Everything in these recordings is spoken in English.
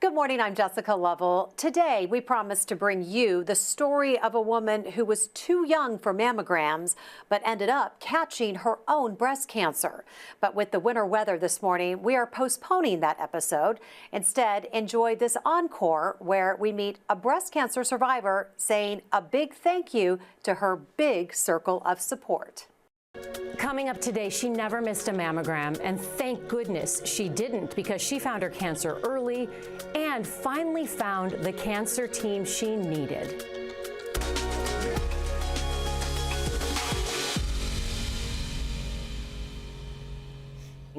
Good morning, I'm Jessica Lovell. Today, we promise to bring you the story of a woman who was too young for mammograms, but ended up catching her own breast cancer. But with the winter weather this morning, we are postponing that episode. Instead, enjoy this encore where we meet a breast cancer survivor saying a big thank you to her big circle of support. Coming up today, she never missed a mammogram, and thank goodness she didn't, because she found her cancer early and finally found the cancer team she needed.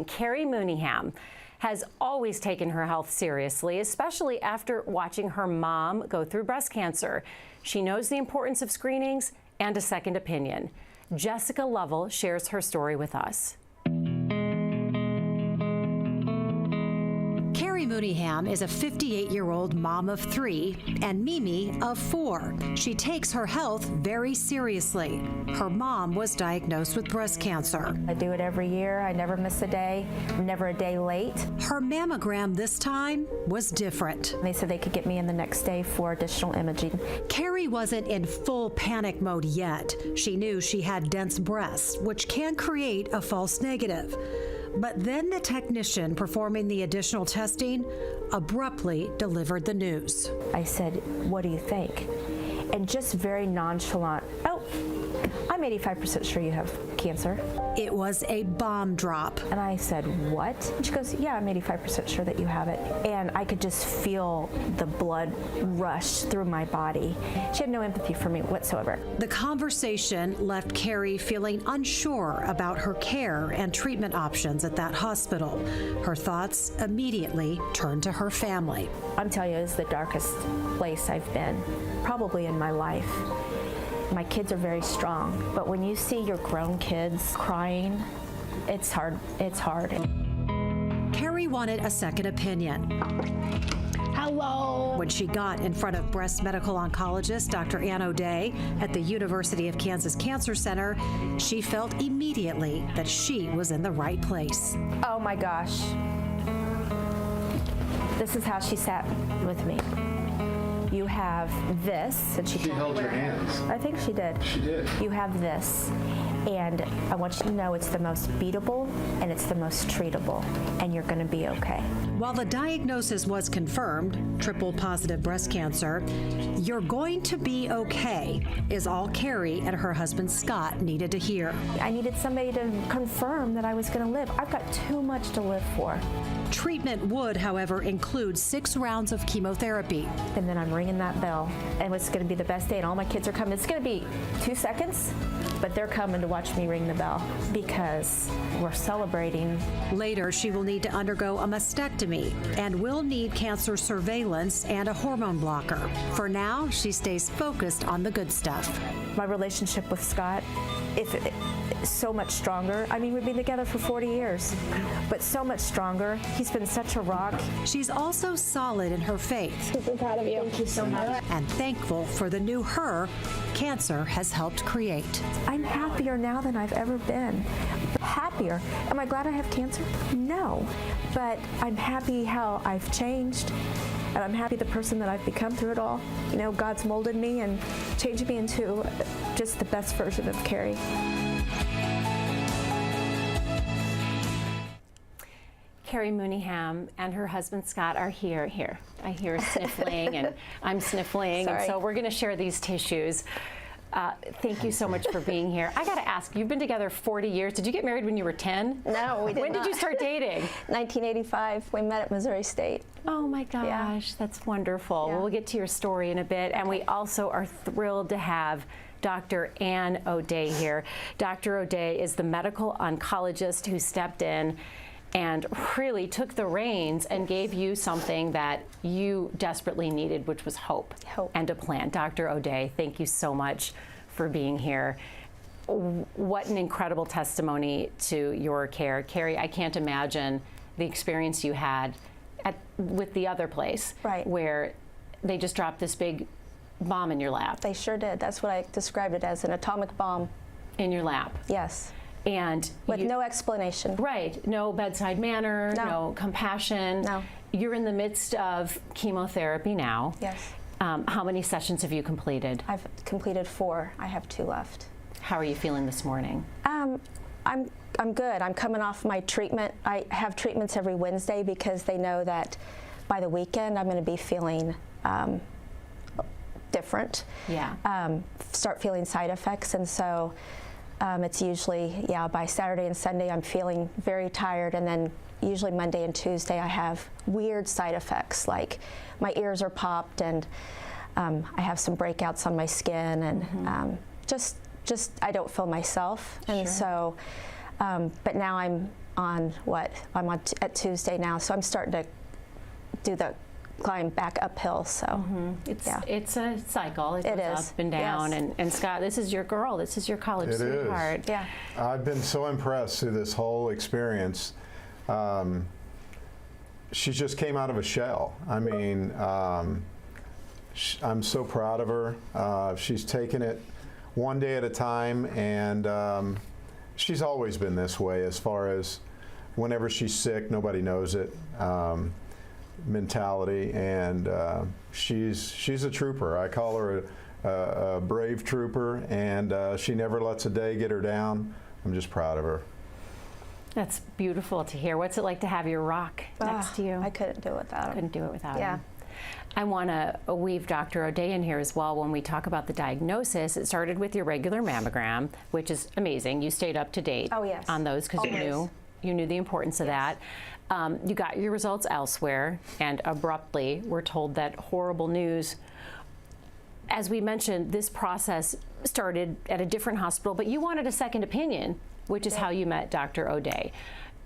Kerrie Mooneyham has always taken her health seriously, especially after watching her mom go through breast cancer. She knows the importance of screenings and a second opinion. Jessica Lovell shares her story with us. Kerrie Mooneyham is a 58-year-old mom of 3 and Mimi of 4. She takes her health very seriously. Her mom was diagnosed with breast cancer. I do it every year. I never miss a day. I'm never a day late. Her mammogram this time was different. They said they could get me in the next day for additional imaging. Kerrie wasn't in full panic mode yet. She knew she had dense breasts, which can create a false negative. But then the technician performing the additional testing abruptly delivered the news. I said, "What do you think?" And just very nonchalant, "Oh, I'm 85% sure you have cancer." It was a bomb drop. And I said, "What?" And she goes, "Yeah, I'm 85% sure that you have it." And I could just feel the blood rush through my body. She had no empathy for me whatsoever. The conversation left Kerrie feeling unsure about her care and treatment options at that hospital. Her thoughts immediately turned to her family. I'm telling you, it's the darkest place I've been, probably in my life. My kids are very strong, but when you see your grown kids crying, it's hard. It's hard. Kerrie wanted a second opinion. Hello. When she got in front of breast medical oncologist Dr. Ann O'Day at the University of Kansas Cancer Center, she felt immediately that she was in the right place. Oh my gosh. This is how she sat with me. You have this, and she held your hands. I think she did. She did. You have this, and I want you to know it's the most beatable and it's the most treatable, and you're going to be okay. While the diagnosis was confirmed, triple positive breast cancer, "You're going to be okay," is all Kerrie and her husband Scott needed to hear. I needed somebody to confirm that I was going to live. I've got too much to live for. Treatment would, however, include 6 rounds of chemotherapy. And then I'm ringing that bell, and it's going to be the best day, and all my kids are coming. It's going to be 2 seconds, but they're coming to watch me ring the bell because we're celebrating. Later, she will need to undergo a mastectomy and will need cancer surveillance and a hormone blocker. For now, she stays focused on the good stuff. My relationship with Scott, is so much stronger. I mean, we've been together for 40 years, but so much stronger. He's been such a rock. She's also solid in her faith. Super proud of you. Thank you so much. And thankful for the new her cancer has helped create. I'm happier now than I've ever been. Happier. Am I glad I have cancer? No. But I'm happy how I've changed. And I'm happy the person that I've become through it all. You know, God's molded me and changed me into just the best version of Kerrie. Kerrie Mooneyham and her husband Scott are here. I hear sniffling and I'm sniffling. Sorry. And so we're going to share these tissues. Thank you so much for being here. I got to ask, you've been together 40 years. Did you get married when you were 10? No, we did When not. did you start dating? 1985. We met at Missouri State. Oh my gosh, that's wonderful. Yeah. Well, we'll get to your story in a bit. And we also are thrilled to have Dr. Ann O'Day here. Dr. O'Day is the medical oncologist who stepped in and really took the reins and gave you something that you desperately needed, which was hope. And a plan. Dr. O'Day, thank you so much for being here. What an incredible testimony to your care. Kerrie, I can't imagine the experience you had with the other place, right, where they just dropped this big bomb in your lap. They sure did. That's what I described it as, an atomic bomb. In your lap. Yes. And with no explanation. Right. No bedside manner, no compassion. No. You're in the midst of chemotherapy now. Yes. How many sessions have you completed? I've completed 4. I have 2 left. How are you feeling this morning? I'm good. I'm coming off my treatment. I have treatments every Wednesday because they know that by the weekend I'm going to be feeling different. Yeah. Start feeling side effects, and so it's usually, by Saturday and Sunday I'm feeling very tired, and then usually Monday and Tuesday I have weird side effects, like my ears are popped, and I have some breakouts on my skin, and just I don't feel myself. And so, but now I'm on at Tuesday now, so I'm starting to do the climb back uphill. So it's a cycle. It goes is. up and down. Yes. And Scott, this is your girl. This is your college sweetheart. Yeah. I've been so impressed through this whole experience. She just came out of a shell. I mean, I'm so proud of her. She's taken it one day at a time, and she's always been this way as far as whenever she's sick, nobody knows it mentality, and she's a trooper. I call her a brave trooper, and she never lets a day get her down. I'm just proud of her. That's beautiful to hear. What's it like to have your rock next to you? I couldn't do it without him. Couldn't do it without Yeah. him. I want to weave Dr. O'Day in here as well when we talk about the diagnosis. It started with your regular mammogram, which is amazing. You stayed up to date on those because you knew the importance of that. You got your results elsewhere, and abruptly were told that horrible news. As we mentioned, this process started at a different hospital, but you wanted a second opinion, which is how you met Dr. O'Day.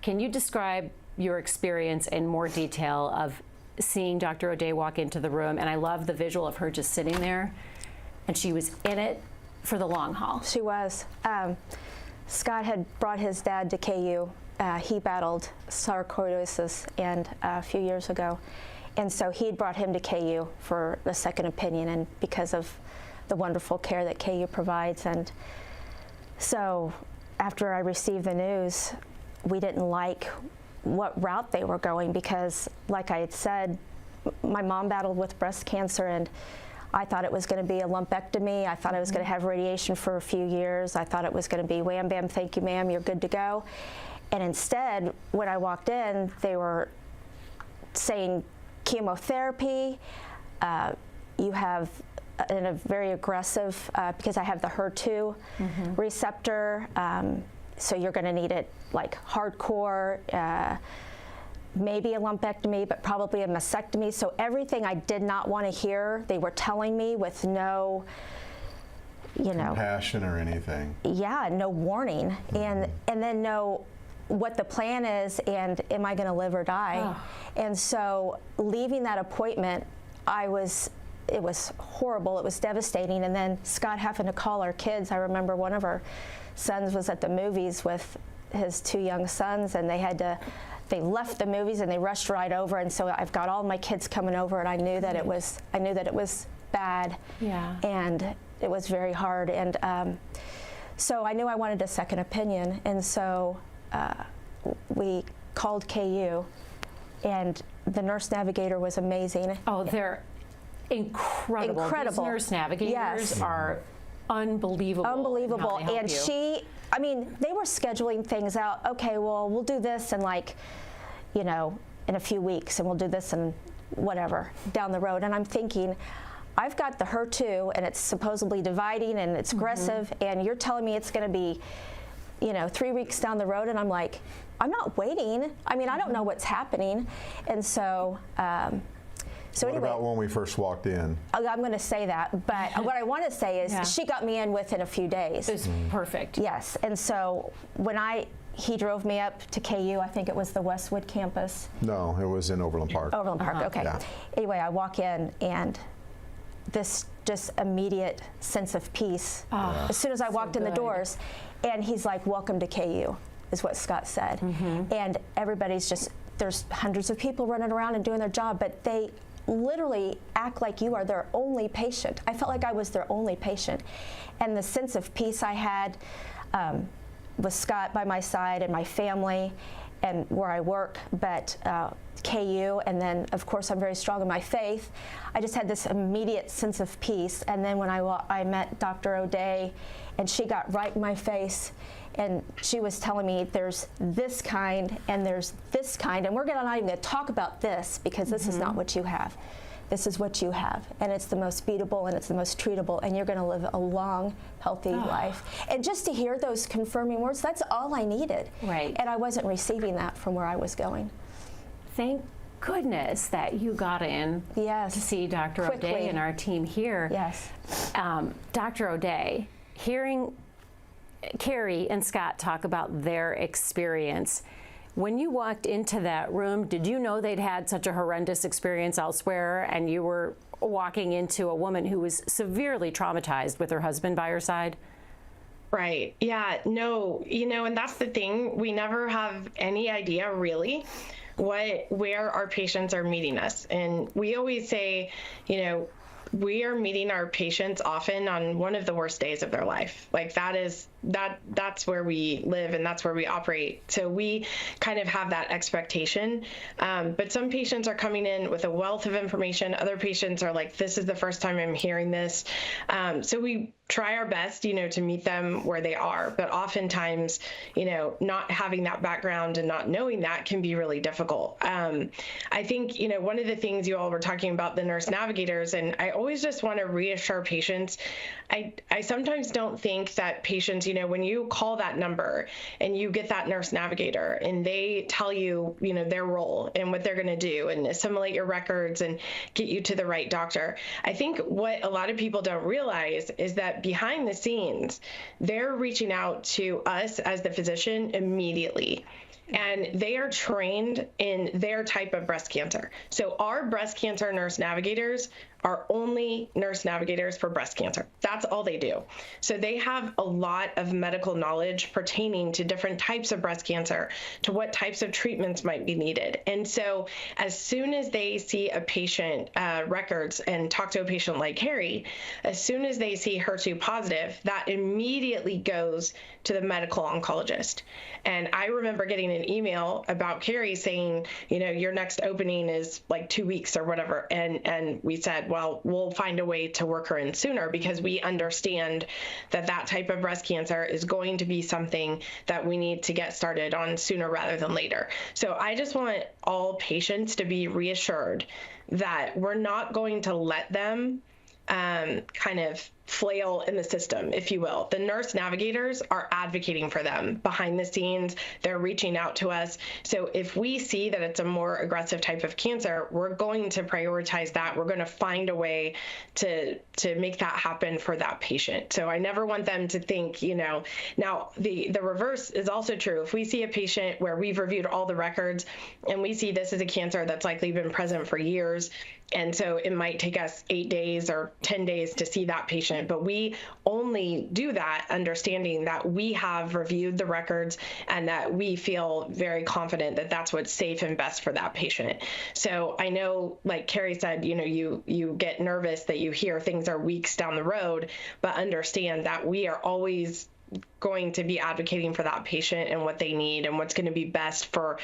Can you describe your experience in more detail of seeing Dr. O'Day walk into the room? And I love the visual of her just sitting there, and she was in it for the long haul. She was. Scott had brought his dad to KU. He battled sarcoidosis a few years ago, and so he'd brought him to KU for the second opinion, and because of the wonderful care that KU provides. And so after I received the news, we didn't like what route they were going, because like I had said, my mom battled with breast cancer, and I thought it was going to be a lumpectomy. I thought I was going to have radiation for a few years. I thought it was going to be wham bam, thank you ma'am, you're good to go. And instead, when I walked in, they were saying chemotherapy, you have a very aggressive, because I have the HER2 receptor, so you're going to need it like hardcore, maybe a lumpectomy, but probably a mastectomy. So everything I did not want to hear, they were telling me with no, compassion or anything. Yeah, no warning, and then no what the plan is, and am I going to live or die? Oh. And so leaving that appointment, it was horrible. It was devastating. And then Scott having to call our kids. I remember one of our sons was at the movies with his 2 young sons, and they left the movies and they rushed right over. And so I've got all my kids coming over, and I knew that it was bad. Yeah. And it was very hard. And so I knew I wanted a second opinion. And so we called KU, and the nurse navigator was amazing. Oh, they're incredible. These nurse navigators are unbelievable. Unbelievable. And they were scheduling things out. Okay, well, we'll do this in in a few weeks, and we'll do this in whatever down the road. And I'm thinking, I've got the HER2, and it's supposedly dividing, and it's aggressive, and you're telling me it's going to be 3 weeks down the road, and I'm like, I'm not waiting. I mean, I don't know what's happening. And so, What about when we first walked in? I'm going to say that, but what I want to say is she got me in within a few days. It was perfect. Yes, and so when he drove me up to KU, I think it was the Westwood campus. No, it was in Overland Park. Overland Park, okay. Yeah. Anyway, I walk in, and this just immediate sense of peace as soon as I walked in the doors. And he's like, welcome to KU, is what Scott said. And everybody's there's hundreds of people running around and doing their job, but they literally act like you are their only patient. I felt like I was their only patient. And the sense of peace I had with Scott by my side and my family, and where I work, but KU, and then of course I'm very strong in my faith. I just had this immediate sense of peace, and then when I met Dr. O'Day, and she got right in my face, and she was telling me there's this kind and there's this kind, and we're not even going to talk about this because this is not what you have. This is what you have, and it's the most beatable and it's the most treatable, and you're going to live a long, healthy life. And just to hear those confirming words, that's all I needed. Right. And I wasn't receiving that from where I was going. Thank goodness that you got in to see Dr. O'Day and our team here. Yes. Dr. O'Day, hearing Kerrie and Scott talk about their experience, when you walked into that room, did you know they'd had such a horrendous experience elsewhere, and you were walking into a woman who was severely traumatized with her husband by her side? Right. Yeah. No, and that's the thing. We never have any idea really where our patients are meeting us. And we always say, we are meeting our patients often on one of the worst days of their life. Like that's where we live and that's where we operate. So we kind of have that expectation. But some patients are coming in with a wealth of information. Other patients are like, this is the first time I'm hearing this. So we try our best, to meet them where they are. But oftentimes, not having that background and not knowing that can be really difficult. I think, one of the things you all were talking about, the nurse navigators, and I always just want to reassure patients. I sometimes don't think that patients, when you call that number and you get that nurse navigator and they tell you, their role and what they're going to do and assimilate your records and get you to the right doctor. I think what a lot of people don't realize is that behind the scenes, they're reaching out to us as the physician immediately. And they are trained in their type of breast cancer. So our breast cancer nurse navigators are only nurse navigators for breast cancer. That's all they do. So they have a lot of medical knowledge pertaining to different types of breast cancer, to what types of treatments might be needed. And so as soon as they see a patient records and talk to a patient like Kerrie, as soon as they see HER2 positive, that immediately goes to the medical oncologist. And I remember getting an email about Kerrie saying, your next opening is like 2 weeks or whatever. And we said, well, we'll find a way to work her in sooner because we understand that type of breast cancer is going to be something that we need to get started on sooner rather than later. So I just want all patients to be reassured that we're not going to let them kind of flail in the system, if you will. The nurse navigators are advocating for them behind the scenes. They're reaching out to us. So if we see that it's a more aggressive type of cancer, we're going to prioritize that. We're going to find a way to make that happen for that patient. So I never want them to think, now the reverse is also true. If we see a patient where we've reviewed all the records and we see this is a cancer that's likely been present for years, and so it might take us 8 days or 10 days to see that patient, but we only do that understanding that we have reviewed the records and that we feel very confident that that's what's safe and best for that patient. So I know, like Kerrie said, you get nervous that you hear things are weeks down the road, but understand that we are always going to be advocating for that patient and what they need and what's going to be best for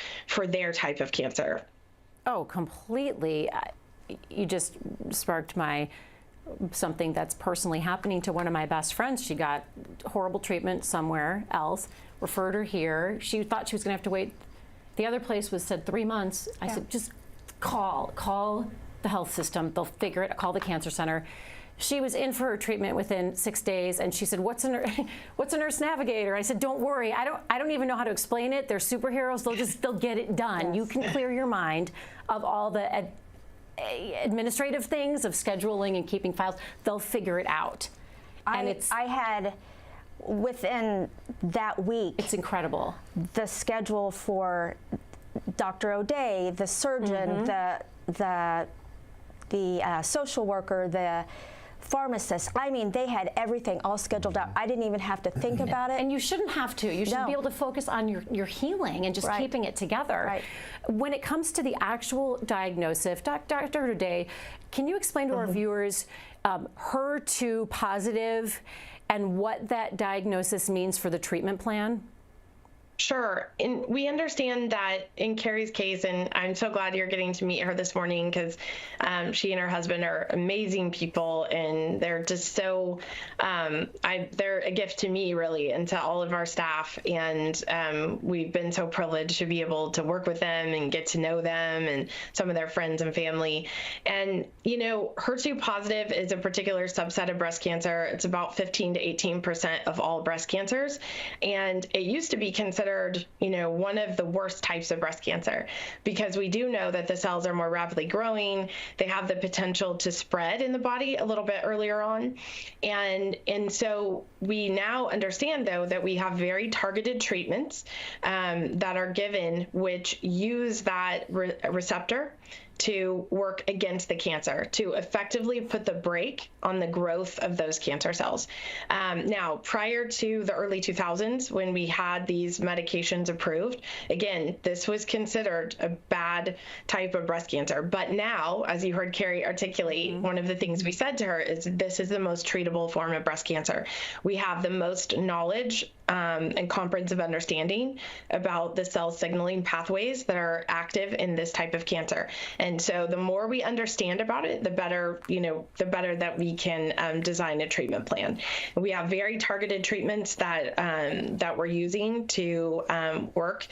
their type of cancer. Oh, completely. You just sparked something that's personally happening to one of my best friends. She got horrible treatment somewhere else, referred her here. She thought she was going to have to wait. The other place said 3 months. I said, just call the health system. They'll figure it. Call the cancer center. She was in for her treatment within 6 days, and she said, "What's a nurse navigator?" I said, "Don't worry. I don't even know how to explain it. They're superheroes. They'll get it done. Yes. You can clear your mind of all the administrative things of scheduling and keeping files. They'll figure it out." And I had, within that week, it's incredible. The schedule for Dr. O'Day, the surgeon, the social worker, the pharmacist. I mean, they had everything all scheduled out. I didn't even have to think about it. And you shouldn't have to. You should be able to focus on your healing and just keeping it together. Right. When it comes to the actual diagnosis, Dr. O'Day, can you explain to our viewers HER2 positive and what that diagnosis means for the treatment plan? Sure. And we understand that in Kerrie's case, and I'm so glad you're getting to meet her this morning, because she and her husband are amazing people, and they're just so, they're a gift to me, really, and to all of our staff. And we've been so privileged to be able to work with them and get to know them and some of their friends and family. And, you know, HER2 positive is a particular subset of breast cancer. It's about 15 to 18% of all breast cancers. And it used to be considered, you know, one of the worst types of breast cancer, because we do know that the cells are more rapidly growing. They have the potential to spread in the body a little bit earlier on. And so we now understand, though, that we have very targeted treatments that are given, which use that receptor to work against the cancer, to effectively put the brake on the growth of those cancer cells. Now, prior to the early 2000s, when we had these medications approved, again, this was considered a bad type of breast cancer. But now, as you heard Kerrie articulate, one of the things we said to her is this is the most treatable form of breast cancer. We have the most knowledge and comprehensive understanding about the cell signaling pathways that are active in this type of cancer. And so the more we understand about it, the better, you know, the better that we can design a treatment plan. We have very targeted treatments that that we're using to work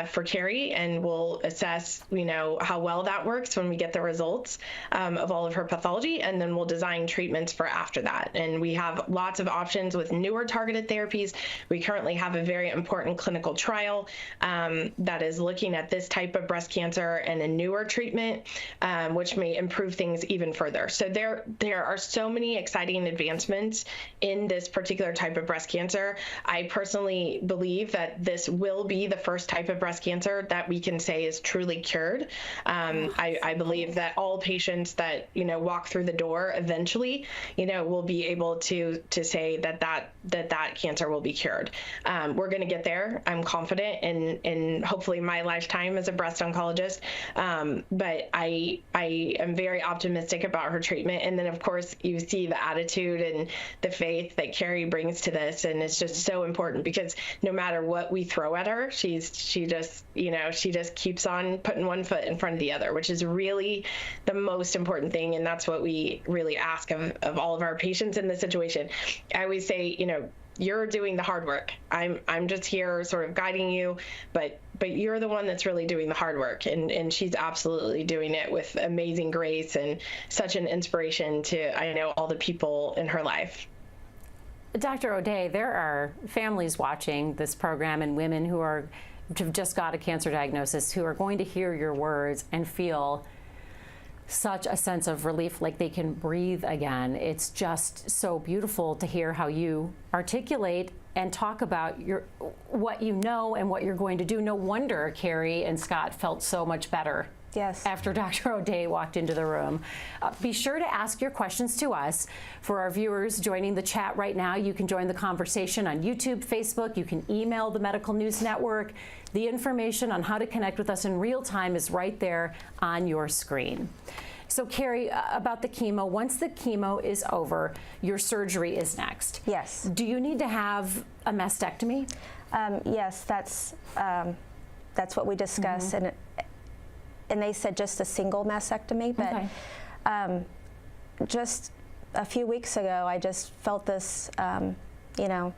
for Kerrie, and we'll assess, you know, how well that works when we get the results of all of her pathology, and then we'll design treatments for after that. And we have lots of options with newer targeted therapies. We currently have a very important clinical trial that is looking at this type of breast cancer and a newer treatment, which may improve things even further. So there are so many exciting advancements in this particular type of breast cancer. I personally believe that this will be the first type of breast cancer that we can say is truly cured. I believe that all patients that, you know, walk through the door eventually, you know, will be able to say that cancer will be cured. We're going to get there. I'm confident in hopefully my lifetime as a breast oncologist. But I am very optimistic about her treatment. And then, of course, you see the attitude and the faith that Kerrie brings to this. And it's just so important, because no matter what we throw at her, she just keeps on putting one foot in front of the other, which is really the most important thing. And that's what we really ask of all of our patients in this situation. I always say, you know, you're doing the hard work. I'm just here sort of guiding you, but you're the one that's really doing the hard work. And she's absolutely doing it with amazing grace and such an inspiration to, I know, all the people in her life. Dr. O'Day, there are families watching this program and women who have just got a cancer diagnosis who are going to hear your words and feel such a sense of relief, like they can breathe again. It's just so beautiful to hear how you articulate and talk about what you know and what you're going to do. No wonder Kerrie and Scott felt so much better. Yes. After Dr. O'Day walked into the room. Be sure to ask your questions to us. For our viewers joining the chat right now, you can join the conversation on YouTube, Facebook. You can email the Medical News Network. The information on how to connect with us in real time is right there on your screen. So, Kerrie, about the chemo, once the chemo is over, your surgery is next. Yes. Do you need to have a mastectomy? Yes, that's what we discussed. Mm-hmm. And they said just a single mastectomy, but okay. Just a few weeks ago, I just felt this, you know,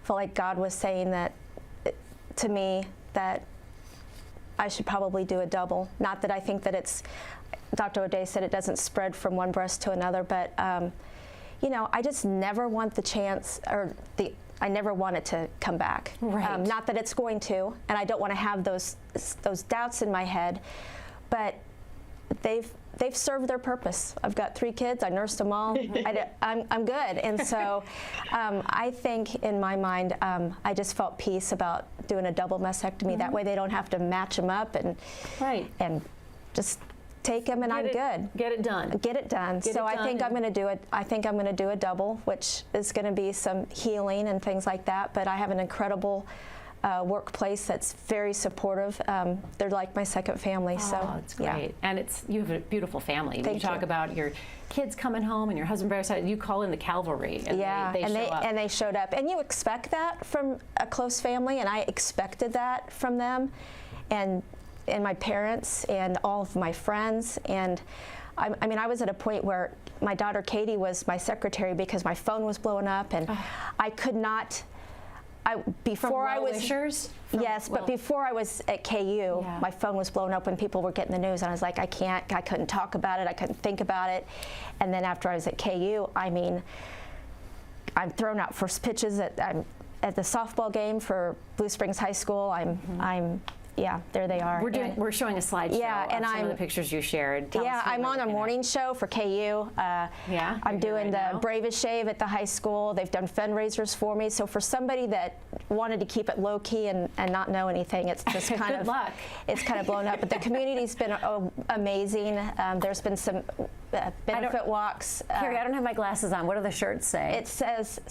felt like God was saying that to me that I should probably do a double. Not that I think that it's, Dr. O'Day said it doesn't spread from one breast to another, but, you know, I just never want the chance, or I never want it to come back. Right. Not that it's going to, and I don't want to have those doubts in my head, but they've served their purpose. I've got 3 kids. I nursed them all. I'm good. And so I think in my mind, I just felt peace about doing a double mastectomy. Mm-hmm. That way they don't have to match them up and just take them, and I'm good. Get it done. Get it done. So I think I'm going to do it. I think I'm going to do a double, which is going to be some healing and things like that. But I have an incredible workplace that's very supportive. They're like my second family. Oh, so that's great. yeah. And you have a beautiful family. When Thank you talk you. about your kids coming home and your husband by your side, you call in the cavalry. And yeah, they show up. and they showed up. And you expect that from a close family, and I expected that from them, and my parents and all of my friends. And I mean, I was at a point where my daughter Katie was my secretary because my phone was blowing up, and I could not. Before I was Wishers? but before I was at KU, Yeah. my phone was blowing up when people were getting the news, and I was like, I couldn't talk about it, I couldn't think about it. And then after I was at KU, I mean, I'm thrown out first pitches at the softball game for Blue Springs High School. Yeah, there they are. We're showing a slideshow of some of the pictures you shared. Tell us who I'm we're on a looking morning show for KU. I'm doing the Bravest Shave at the high school. They've done fundraisers for me. So for somebody that wanted to keep it low key and not know anything, it's just kind Good luck. It's kind of blown up. But the community's been amazing. There's been some benefit walks. Kerrie, I don't have my glasses on. What do the shirts say? It says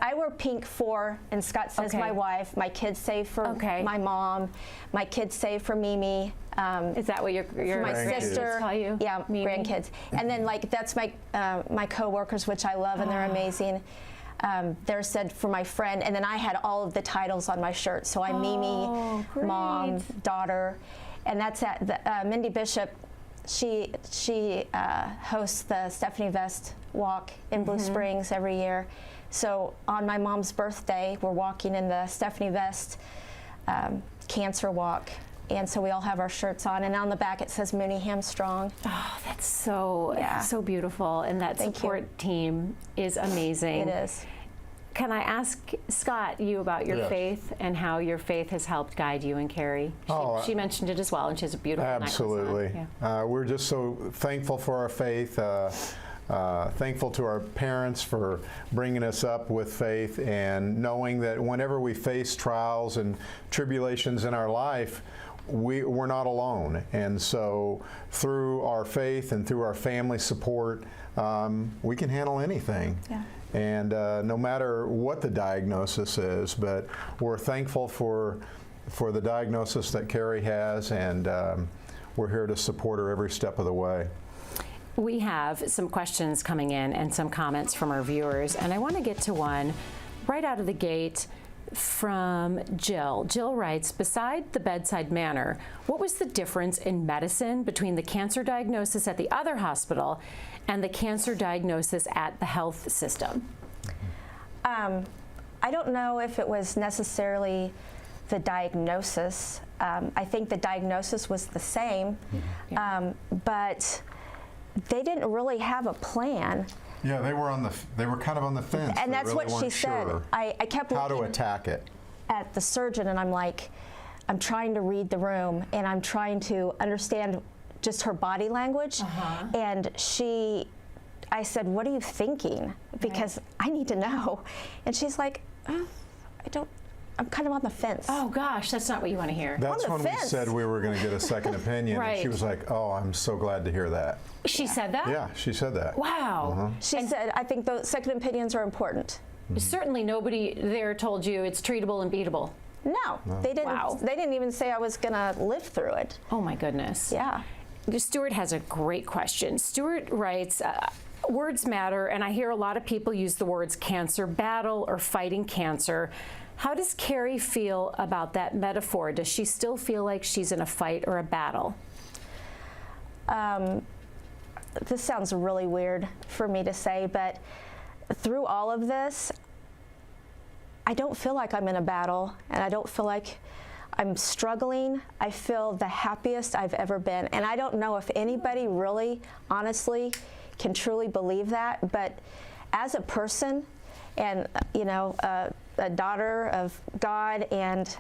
I wear pink for, and Scott says my wife. My kids say for my mom. My kids say for Mimi. Is that what your my sister call you? Yeah, Mimi? grandkids. And then that's my coworkers, which I love, and they're amazing. They're said for my friend, and then I had all of the titles on my shirt. So I'm Mimi, great. mom, daughter, and that's at the, Mindy Bishop. She hosts the Stephanie Vest Walk in Blue Springs every year. So on my mom's birthday, we're walking in the Stephanie Vest Cancer Walk. And so we all have our shirts on, and on the back it says Mooneyham Strong. Oh, that's so beautiful, and that support team is amazing. It is. Can I ask Scott you about your faith and how your faith has helped guide you and Kerrie? She mentioned it as well, and she has a beautiful absolutely. necklace on. We're just so thankful for our faith. Thankful to our parents for bringing us up with faith, and knowing that whenever we face trials and tribulations in our life, we're not alone. And so through our faith and through our family support, we can handle anything. Yeah. And no matter what the diagnosis is, but we're thankful for the diagnosis that Kerrie has, and we're here to support her every step of the way. We have some questions coming in and some comments from our viewers, and I want to get to one right out of the gate from Jill. Jill writes, beside the bedside manner, what was the difference in medicine between the cancer diagnosis at the other hospital and the cancer diagnosis at the health system? I don't know if it was necessarily the diagnosis. I think the diagnosis was the same, but they didn't really have a plan. Yeah, they were kind of on the fence. And that's really what she said. sure I kept how to looking attack it at the surgeon, and I'm trying to read the room, and I'm trying to understand just her body language. And I said, what are you thinking? Because I need to know. And she's like, I'm kind of on the fence. Oh gosh, that's not what you want to hear. That's when we said we were going to get a second opinion. Right. And she was like, oh, I'm so glad to hear that. She said that? Yeah, she said that. Wow. She said, I think those second opinions are important. Certainly nobody there told you it's treatable and beatable. No, they didn't. Wow. They didn't even say I was going to live through it. Oh my goodness. Yeah. Stuart has a great question. Stuart writes, words matter, and I hear a lot of people use the words cancer battle or fighting cancer. How does Kerrie feel about that metaphor? Does she still feel like she's in a fight or a battle? This sounds really weird for me to say, but through all of this, I don't feel like I'm in a battle, and I don't feel like I'm struggling. I feel the happiest I've ever been, and I don't know if anybody really, honestly, can truly believe that, but as a person, and a daughter of God, and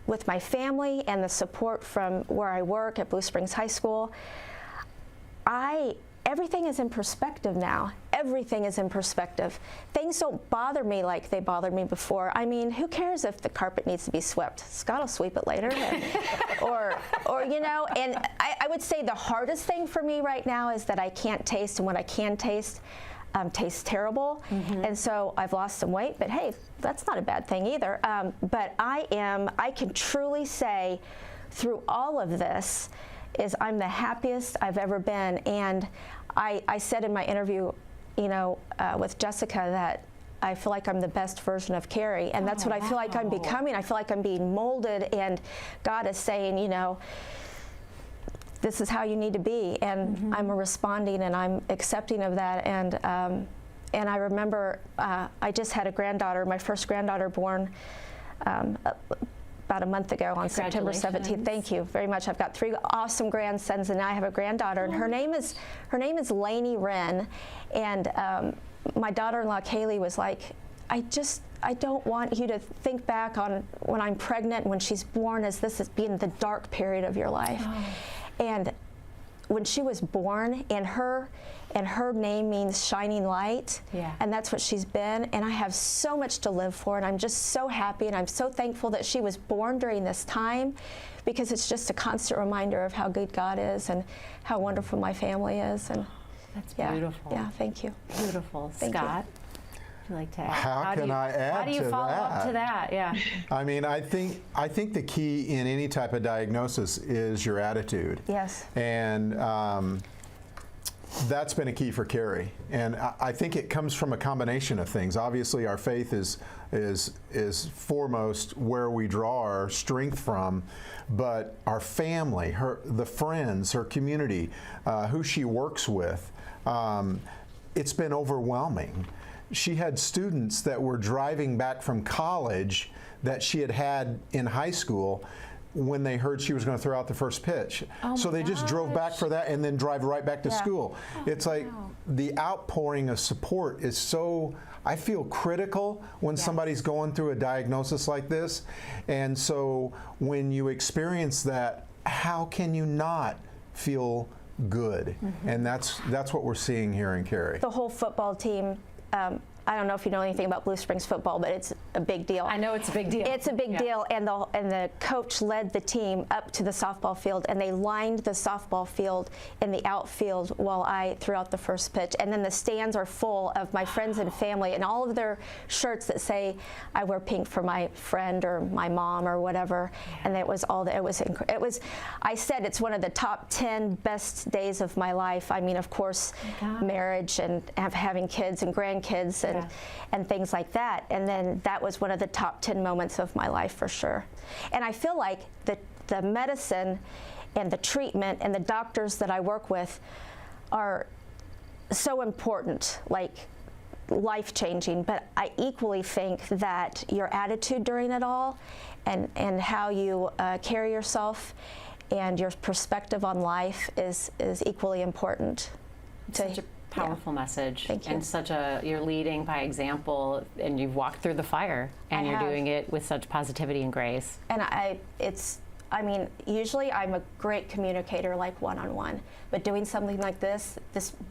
with my family and the support from where I work at Blue Springs High School, everything is in perspective now. Everything is in perspective. Things don't bother me like they bothered me before. I mean, who cares if the carpet needs to be swept? Scott will sweep it later. or and I would say the hardest thing for me right now is that I can't taste, and when I can taste, tastes terrible. And so I've lost some weight, but hey, that's not a bad thing either. But I can truly say through all of this is I'm the happiest I've ever been. And I said in my interview, with Jessica, that I feel like I'm the best version of Kerrie, and that's what I feel like I'm becoming. I feel like I'm being molded, and God is saying, this is how you need to be, and I'm responding and I'm accepting of that. And I remember I just had a granddaughter, my first granddaughter born about a month ago on September 17th. Thank you very much. I've got 3 awesome grandsons, and now I have a granddaughter, and her name is Lainey Wren, and my daughter-in-law Kaylee was like, I don't want you to think back on when I'm pregnant, when she's born, as this as being the dark period of your life. And when she was born, and her name means shining light, and that's what she's been, and I have so much to live for, and I'm just so happy, and I'm so thankful that she was born during this time, because it's just a constant reminder of how good God is and how wonderful my family is. And that's beautiful. Yeah, thank you. Beautiful. Thank Scott? You like to add? How can I add How do you to follow that? up to that? Yeah. I mean, I think the key in any type of diagnosis is your attitude. Yes. And that's been a key for Kerrie. And I think it comes from a combination of things. Obviously, our faith is foremost where we draw our strength from, but our family, the friends, her community, who she works with, it's been overwhelming. She had students that were driving back from college that she had in high school when they heard she was going to throw out the first pitch. So they just drove back for that and then drive right back to school. It's like the outpouring of support is so, I feel, critical when somebody's going through a diagnosis like this. And so when you experience that, how can you not feel good? And that's what we're seeing here in Kerrie. The whole football team, I don't know if you know anything about Blue Springs football, but it's a big deal. I know it's a big deal. It's a big deal, and the coach led the team up to the softball field, and they lined the softball field in the outfield while I threw out the first pitch. And then the stands are full of my friends and family, and all of their shirts that say I wear pink for my friend or my mom or whatever. And it was all that. It was. I said it's one of the top 10 best days of my life. I mean, of course, marriage and having kids and grandkids and things like that. And then that was one of the top 10 moments of my life for sure. And I feel like the medicine and the treatment and the doctors that I work with are so important, like life-changing, but I equally think that your attitude during it all and how you carry yourself and your perspective on life is equally important. Such a powerful message. Thank you. And you're leading by example, and you've walked through the fire, and you're doing it with such positivity and grace. And I mean, usually I'm a great communicator, like one-on-one, but doing something like this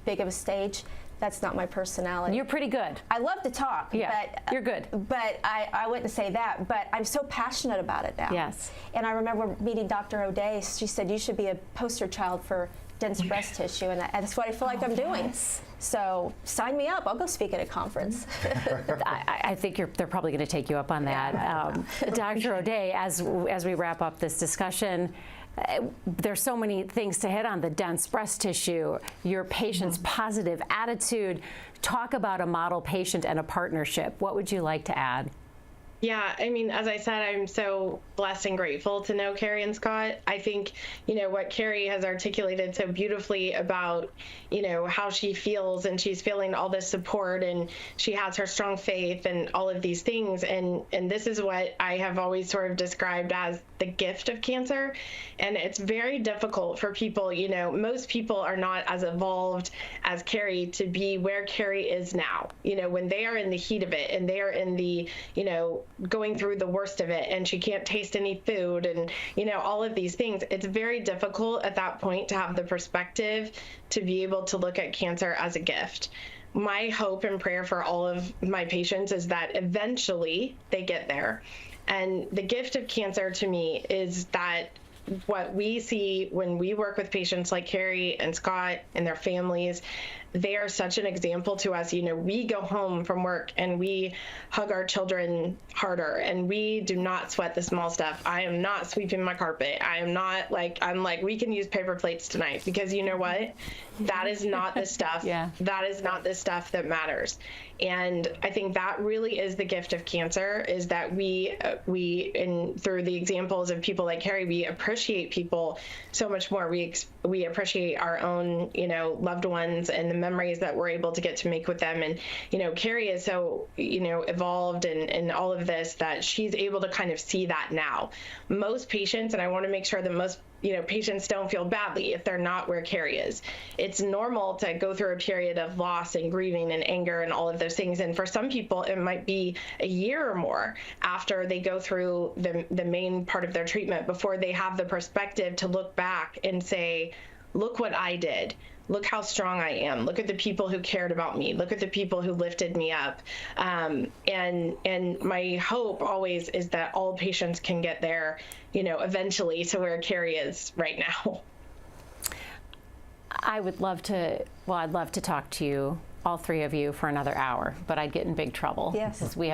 big of a stage, that's not my personality. You're pretty good. I love to talk, but you're good. But I wouldn't say that, but I'm so passionate about it now. Yes. And I remember meeting Dr. O'Day. She said, you should be a poster child for dense breast tissue, and that's what I feel like I'm doing. So sign me up. I'll go speak at a conference. I think they're probably going to take you up on that. Dr. O'Day, as we wrap up this discussion, there's so many things to hit on: the dense breast tissue, your patient's positive attitude. Talk about a model patient and a partnership. What would you like to add? Yeah, I mean, as I said, I'm so blessed and grateful to know Kerrie and Scott. I think, what Kerrie has articulated so beautifully about, how she feels, and she's feeling all this support, and she has her strong faith and all of these things. And this is what I have always sort of described as the gift of cancer. And it's very difficult for people, most people are not as evolved as Kerrie to be where Kerrie is now, when they are in the heat of it and they are in the, going through the worst of it, and she can't taste any food and, all of these things. It's very difficult at that point to have the perspective to be able to look at cancer as a gift. My hope and prayer for all of my patients is that eventually they get there. And the gift of cancer to me is that what we see when we work with patients like Kerrie and Scott and their families, they are such an example to us. You know, we go home from work and we hug our children harder, and we do not sweat the small stuff. I am not sweeping my carpet. I'm like, we can use paper plates tonight, because you know what? That is not the stuff. Yeah. That is not the stuff that matters. And I think that really is the gift of cancer, is that we through the examples of people like Kerrie, we appreciate people so much more. We appreciate our own, you know, loved ones and the memories that we're able to get to make with them. And, you know, Kerrie is so, you know, evolved in all of this, that she's able to kind of see that now. Most patients, and I want to make sure that most, you know, patients don't feel badly if they're not where Kerrie is. It's normal to go through a period of loss and grieving and anger and all of those things. And for some people, it might be a year or more after they go through the main part of their treatment before they have the perspective to look back and say, look what I did. Look how strong I am. Look at the people who cared about me. Look at the people who lifted me up. And my hope always is that all patients can get there, you know, eventually to where Kerrie is right now. I'd love to talk to you, all three of you, for another hour, but I'd get in big trouble. Yes. Because we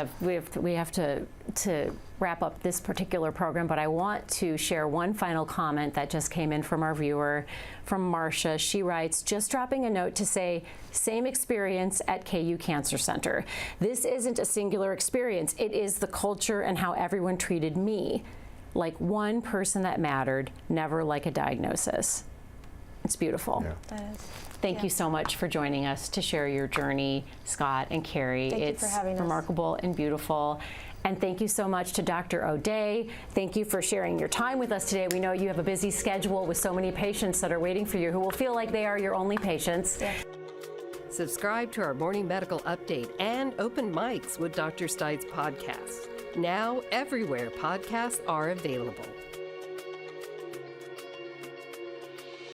have to wrap up this particular program, but I want to share one final comment that just came in from our viewer, from Marcia. She writes, just dropping a note to say, same experience at KU Cancer Center. This isn't a singular experience. It is the culture and how everyone treated me. Like one person that mattered, never like a diagnosis. It's beautiful. Yeah. That is. Thank you so much for joining us to share your journey, Scott and Kerrie. Thank you it's for having us. remarkable and beautiful. And thank you so much to Dr. O'Day. Thank you for sharing your time with us today. We know you have a busy schedule with so many patients that are waiting for you who will feel like they are your only patients. Yeah. Subscribe to our morning medical update and open mics with Dr. Stites podcast. Now everywhere podcasts are available.